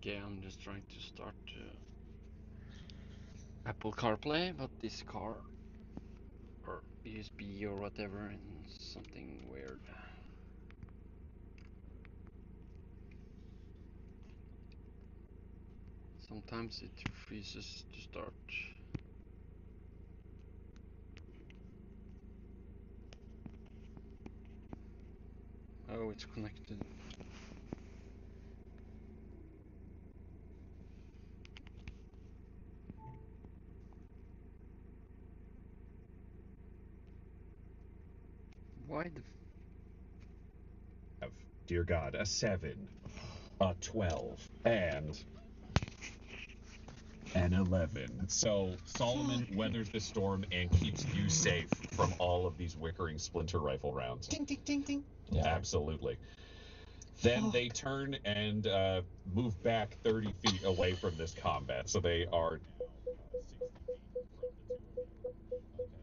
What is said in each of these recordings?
Okay, I'm just trying to start Apple CarPlay, but this car or USB or whatever, and something weird. Sometimes it refuses to start. Oh, it's connected. Why the Dear God, a 7, a 12, and an 11. So Solomon weathers the storm and keeps you safe from all of these Wickering splinter rifle rounds. Ding, ding, ding, ding. Yeah, absolutely. Then they turn and move back 30 feet away from this combat. So they are now 60 feet from the two of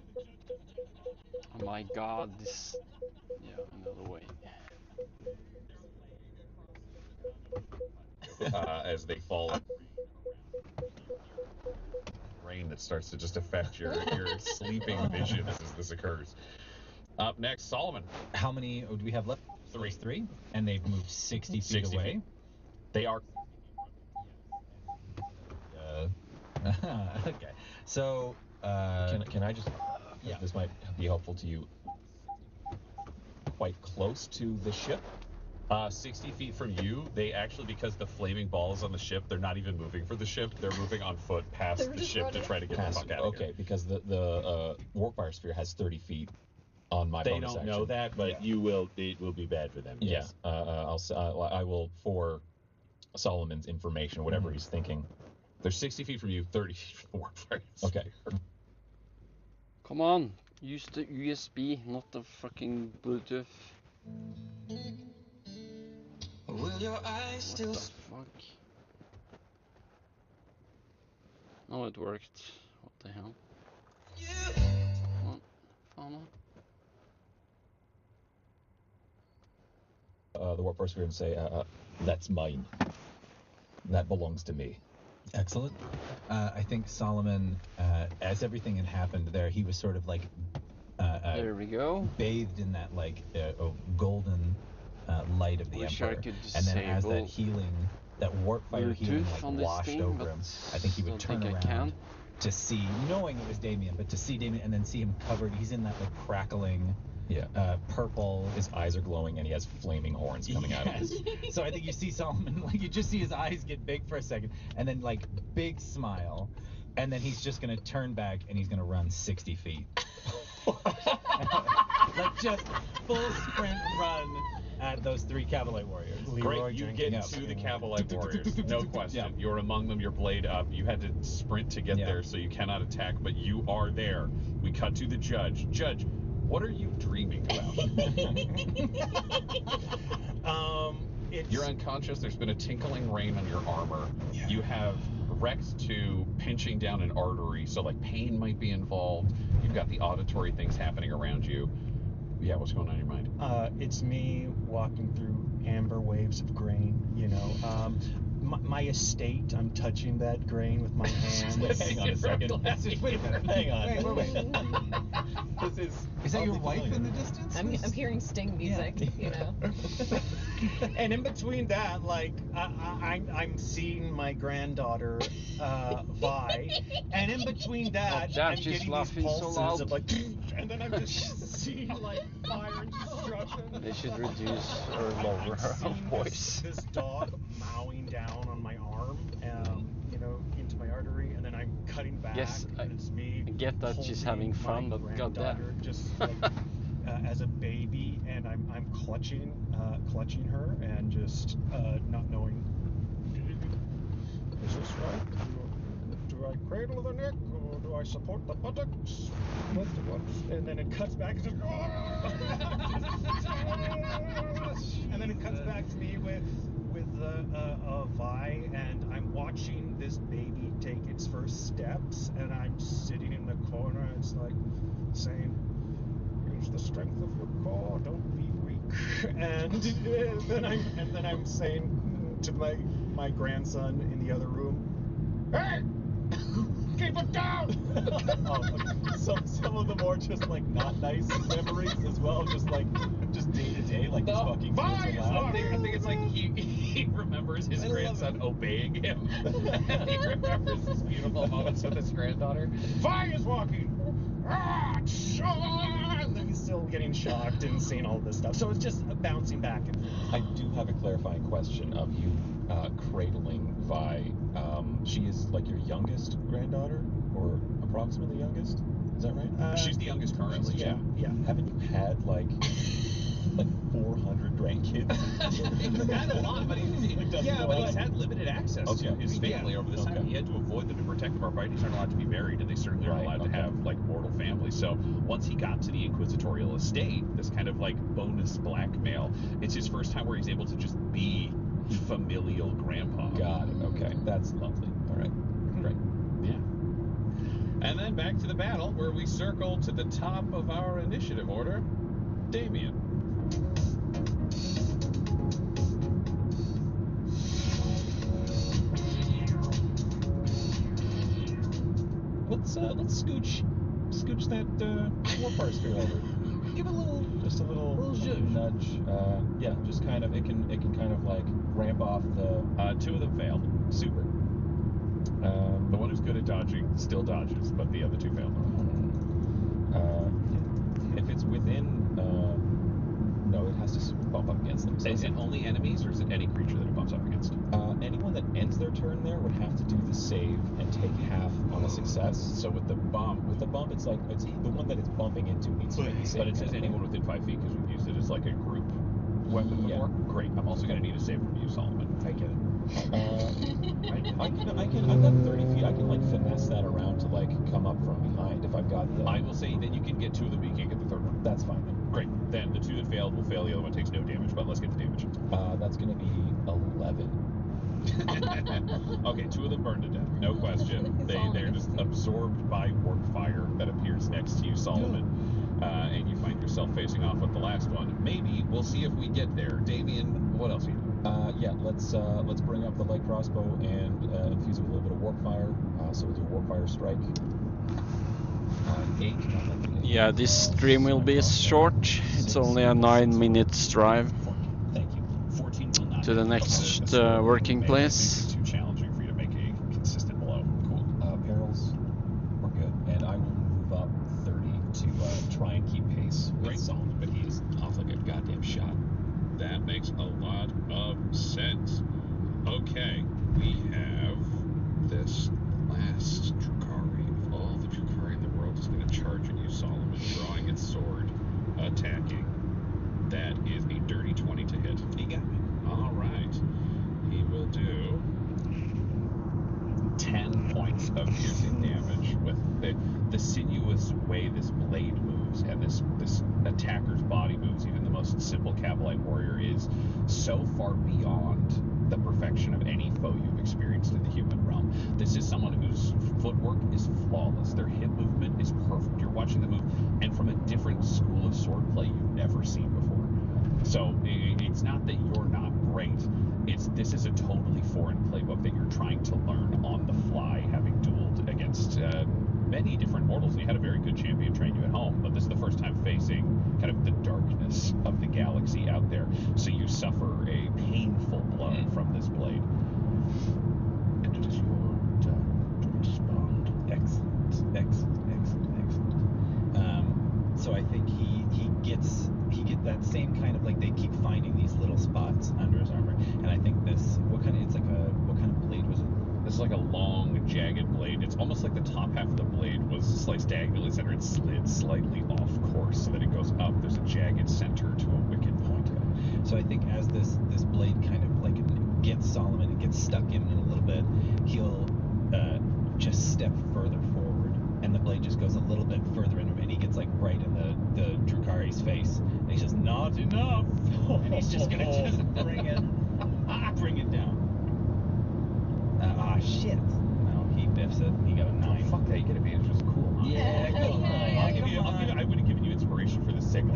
you, laying down fire as they back Oh my god, this... Yeah, another way. as they fall in rain that starts to just affect your sleeping vision as this occurs. Up next, Solomon. How many do we have left? 3. And they've moved 60 feet away. They are. Okay. So, can I just? Yeah. This might be helpful to you. Quite close to the ship. 60 feet from you, they actually, because the flaming ball is on the ship, they're not even moving for the ship. They're moving on foot past the ship to try to get the fuck out of here. Okay, because the warp-fire sphere has 30 feet on my They bonus don't action. know that, but Yeah. it will be bad for them. Yeah. Yes. I will, for Solomon's information, whatever he's thinking. They're 60 feet from you, 30 feet from the warp-fire Okay. Come on, use the USB, not the fucking Bluetooth. Will your eyes still... What the fuck? Oh, it worked. What the hell? Come on, Fana. The warp-fire sphere and say, that's mine. That belongs to me. Excellent. I think Solomon, as everything had happened there, he was sort of like There we go. bathed in that like golden light of the Wish Emperor. I could And then as that disable healing, that warp fire healing Bluetooth on like this washed thing, over but him, I think he would don't turn think I around can. to see, knowing it was Damien, but to see Damien and then see him covered. He's in that like crackling purple. His eyes are glowing and he has flaming horns coming out of him. So I think you see Solomon, like you just see his eyes get big for a second, and then like big smile, and then he's just gonna turn back and he's gonna run 60 feet. Like just full sprint run at those 3 cavalry warriors. Great, you get to the cavalry warriors, no question. You're among them, your blade up. You had to sprint to get there, so you cannot attack, but you are there. We cut to the judge. Judge, what are you dreaming about? You're unconscious. There's been a tinkling rain on your armor. Yeah. You have wrecked to pinching down an artery, so like pain might be involved. You've got the auditory things happening around you. Yeah, what's going on in your mind? It's me walking through amber waves of grain, you know. My estate, I'm touching that grain with my hands. Hang on a second. Wait a minute. Hang on. Is that your wife in the distance? I'm hearing Sting music, you know. And in between that, like, I'm seeing my granddaughter, Vi. And in between that, I'm getting these pulses of like, and then I'm just seeing like fire and destruction. They should reduce or lower her voice. This dog mowing down on my arm, you know, into my artery, and then I'm cutting back. Yes, and it's me. I get that she's having fun, but goddamn. Just like, as a baby, and I'm clutching her, and just not knowing. Is this right? Do I cradle the neck, or do I support the buttocks? And then it cuts back, and then it cuts back to me with Vi, and I'm watching this baby take its first steps, and I'm sitting in the corner, and it's like saying, "Is the strength of your core. Don't be weak. And then I'm saying to my grandson in the other room, hey, keep it down. Oh, okay. Some of the more just like not nice memories as well, just day to day, like these fucking kids are loud. I think it's like he remembers his grandson obeying him. He remembers his beautiful moments with his granddaughter. Vi is walking. And then he's still getting shocked and seeing all this stuff. So it's just bouncing back and forth. I do have a clarifying question of you cradling Vi. She is like your youngest granddaughter, or approximately youngest? Is that right? She's the youngest currently. Yeah. Haven't you had like 400 grandkids? He's had a lot, but he's had limited access to his family over this time. He had to avoid them to protect them. Arbites aren't allowed to be married, and they certainly aren't allowed to have like mortal families. So once he got to the inquisitorial estate, this kind of like bonus blackmail, it's his first time where he's able to just be familial grandpa. Got it. Okay, that's lovely. All right, great. Yeah. And then back to the battle, where we circle to the top of our initiative order. Damien. Let's scooch that warfare spear over. Give it a little nudge. Yeah, just kind of it can kind of like ramp off the. Two of them failed. Super. The one who's good at dodging still dodges, but the other two failed. If it's within, no, it has to bump up against them. So is it only enemies, or is it any creature that it bumps up against? Anyone that ends their turn there would have to do the save and take half on a success. So with the bump, it's like it's the one that it's bumping into needs to make a save. But it says anyone within 5 feet because we've used it as like a group weapon before. Great. I'm also going to need a save from you, Solomon. I get it. I've got 30 feet. I can like finesse that around to like come up from behind if I've got the. I will say that you can get two of them, but you can't get the third one. That's fine then. Great. Then the two that failed will fail. The other one takes no damage. But let's get the damage. That's going to be 11. Okay, two of them burned to death. No question. They're just absorbed by work fire that appears next to you, Solomon. And you find yourself facing off with the last one. Maybe we'll see if we get there. Damien, what else are you doing? Yeah, let's bring up the light crossbow and infuse it with a little bit of warp fire. So we'll do a warp fire strike. 8. Yeah, this stream will be short. It's only a 9 minutes drive Thank you. 14 will not to the next working place. It's too challenging for you to make a consistent blow. Cool. Perils, we're good. And I will move up 30 to try and keep pace with Solomon, but he's off like a goddamn shot. That makes a lot of sense. Okay, we have this last Drukhari. Of all the Drukhari in the world is going to charge at you, Solomon, drawing its sword, attacking. That is a dirty 20 to hit. He got me. All right. He will do 10 points of piercing damage with the sinuous way this blade moves and this attacker's body moves. Even the most simple Kabalite warrior is so far beyond the perfection of any foe you've experienced in the human realm. This is someone whose footwork is flawless. Their hip movement is perfect. You're watching them move, and from a different school of swordplay you've never seen before. So it's not that you're not great. This is a totally foreign playbook that you're trying to learn on the fly, having dueled against many different mortals. And you had a very good champion train you at home, but this is the first time facing kind of the darkness of the galaxy out there. So you suffer a painful blow from this blade. And it is your turn to respond. Excellent. So I think he gets that same kind of, like, they keep finding these little spots under his armor, and I think what kind of blade was it? This is like a long, jagged blade. It's almost like the top half of the blade was sliced diagonally center and slid slightly off course so that it goes up. There's a jagged center to a wicked point. So I think as this blade kind of like gets Solomon and gets stuck in it a little bit, he'll just step further forward, and the blade just goes a little bit further in, and he gets like right in the Drukhari's face, and he says, "Not enough," and he's just gonna bring it down. Shit! No, he biffs it. He got a 9. Fuck that! You get advantage. It's cool. Huh? Yeah, go. I would have given you inspiration for the sake of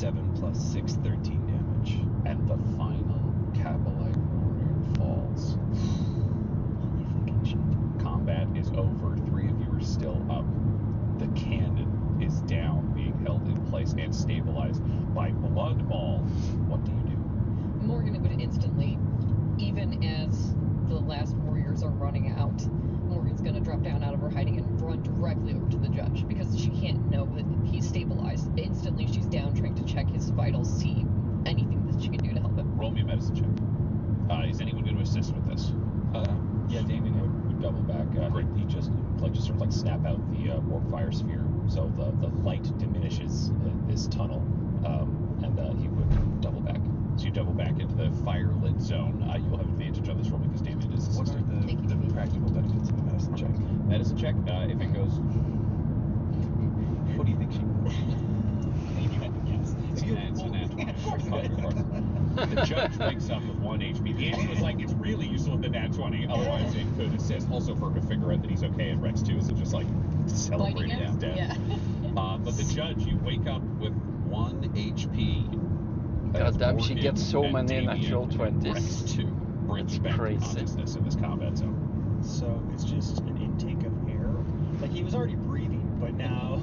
7 plus 6, 13 damage. And the final Kabalite warrior falls. Holy fucking shit. Combat is over. 3 of you are still up. The cannon is down, being held in place and stabilized by blood balls. What do you do? Morgan would instantly, even as the last warriors are running out, Morgan's gonna drop down out of her hiding and run directly over to the judge because she can't know that he's stabilized. Instantly, she's down trying to check his vitals, see anything that she can do to help him. Roll me a medicine check. Is anyone going to assist with this? Yeah, Damien would double back. He just sort of like snap out the warp fire sphere, so the light diminishes this tunnel, and he would double back. So you double back into the fire-lit zone. You will have advantage on this roll because Damien is What are assisting. the practical benefits of a medicine check? Medicine check, if it goes... What do you think she would? It's a nat 20. Of course. The judge wakes up with 1 HP. The answer was like, it's really useful with the nat 20, otherwise it could assist. Also for her to figure out that he's okay, and Rex too isn't just like celebrating Biting his him? death. Yeah. But the judge, you wake up with 1 HP. God damn, she Morgan gets so and many Damien natural 20s. Rex 2 brings It's back crazy. consciousness in this combat zone. So it's just an intake of air. Like he was already breathing, but now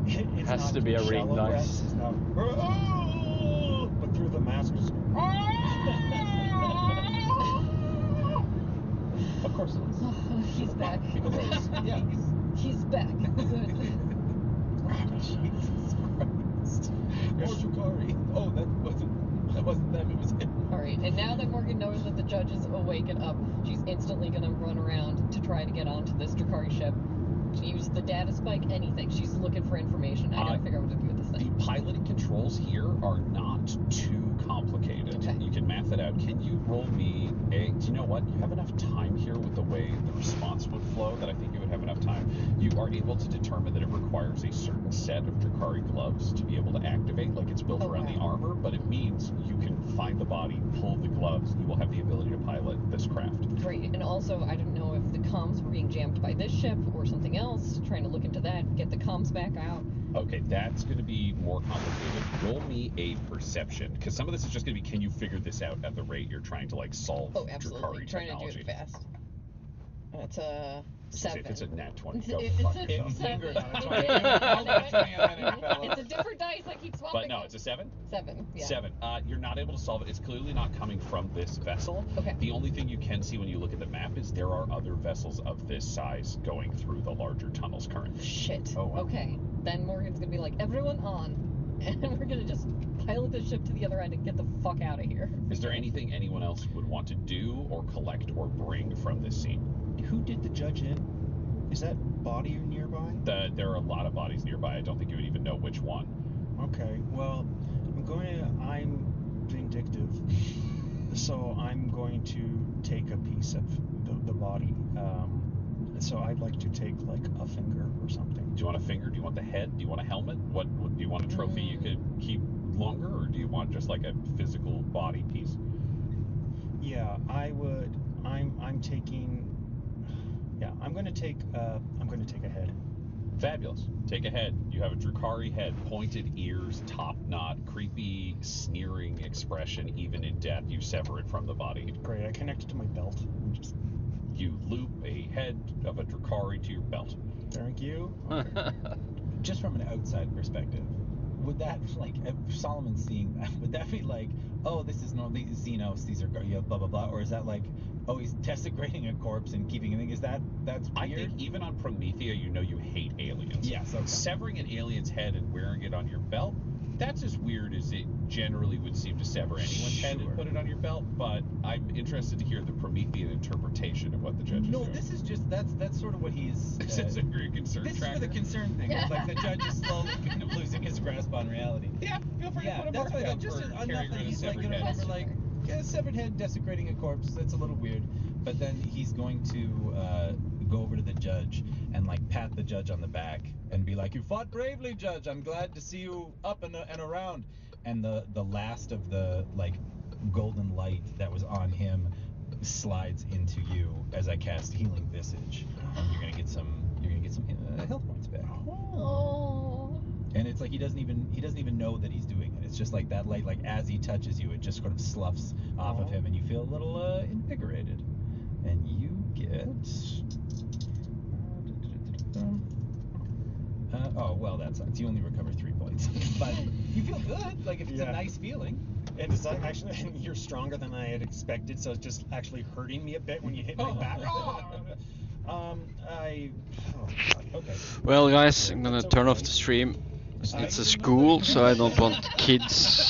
it's Has not to be a ring shallow dice. breaths, it's now, but through the mask. It's, Of course it is. He's back. Yeah. He's back. Good. Jesus Christ. Where's Drukari? Oh, that wasn't them, it was him. Alright, and now that Morgan knows that the judge is awake and up, she's instantly gonna run around to try to get onto this Drukari ship. She used the data spike, anything. She's looking for information. I gotta figure out what to do with this The thing. piloting controls here are not too complicated. Okay. You can math it out. Can you roll me a... Do you know what? You have enough time here with the way the response would flow that I think you would have enough time. You are able to determine that it requires a certain set of Drukari gloves to be able to activate, like it's built around the armor, but it means you can find the body, pull the gloves, you will have the ability to pilot this craft. Great, and also, I don't know if the comms were being jammed by this ship or something else, trying to look into that, get the comms back out. Okay, that's going to be more complicated. Roll me a perception, because some of this is just going to be, can you figure this out at the rate you're trying to like solve Oh, absolutely. Drukari Trying technology? to do it fast. That's a So 7. if it's a nat 20, It's go a fuck 7. yourself. It's a different dice, I keep swapping. But no, it's a 7? 7, yeah. 7. You're not able to solve it. It's clearly not coming from this vessel. Okay. The only thing you can see when you look at the map is there are other vessels of this size going through the larger tunnels currently. Shit. Oh, wow. Okay. Then Morgan's gonna be like, everyone on. And we're gonna just pilot the ship to the other end and get the fuck out of here. Is there anything anyone else would want to do or collect or bring from this scene? who did the judge in? Is that body nearby? There are a lot of bodies nearby. I don't think you would even know which one. Okay, well, I'm vindictive, so I'm going to take a piece of the body. So I'd like to take like a finger or something. Do you want a finger? Do you want the head? Do you want a helmet? What do you want a trophy you could keep longer, or do you want just like a physical body piece? Yeah, I would. I'm taking. Yeah, I'm going to take a head. Fabulous. Take a head. You have a Drukari head, pointed ears, top knot, creepy, sneering expression, even in death. You sever it from the body. Great. I connect it to my belt. You loop a head of a Drukari to your belt. Thank you. Just from an outside perspective, would that, like, if Solomon's seeing that, would that be like, oh, this is normally Xenos, these are blah blah blah, or is that like, oh, he's desecrating a corpse and keeping it? Is that's weird? I think even on Promethea, you know you hate aliens. Yes, okay. Severing an alien's head and wearing it on your belt, that's as weird as it generally would seem to sever anyone's head and put it on your belt, but I'm interested to hear the Promethean interpretation of what the judge is doing. No, this is just, that's sort of what he's... This is a very concern This tracker. is for the concern thing. Like, the judge is slowly kind of losing his grasp on reality. Yeah, feel free to put a that's mark what I down thought. Just for enough carrying that around a he's like severed gonna head. remember, like, yeah, severed head desecrating a corpse. That's a little weird. But then he's going to go over to the judge and like pat the judge on the back and be like, "You fought bravely, Judge. I'm glad to see you up and around." And the last of the like golden light that was on him slides into you as I cast Healing Visage, and you're gonna get some health points back. Oh. And it's It's like he doesn't even know that he's doing it. It's just like that light, like as he touches you, it just sort of sloughs off of him, and you feel a little invigorated. And you get. Oh well, that sucks. You only recover 3 points, but you feel good. Like if it's a nice feeling. And it's like actually, you're stronger than I had expected, so it's just actually hurting me a bit when you hit my back. Okay. Well, guys, I'm gonna turn off the stream. It's a school, so I don't want kids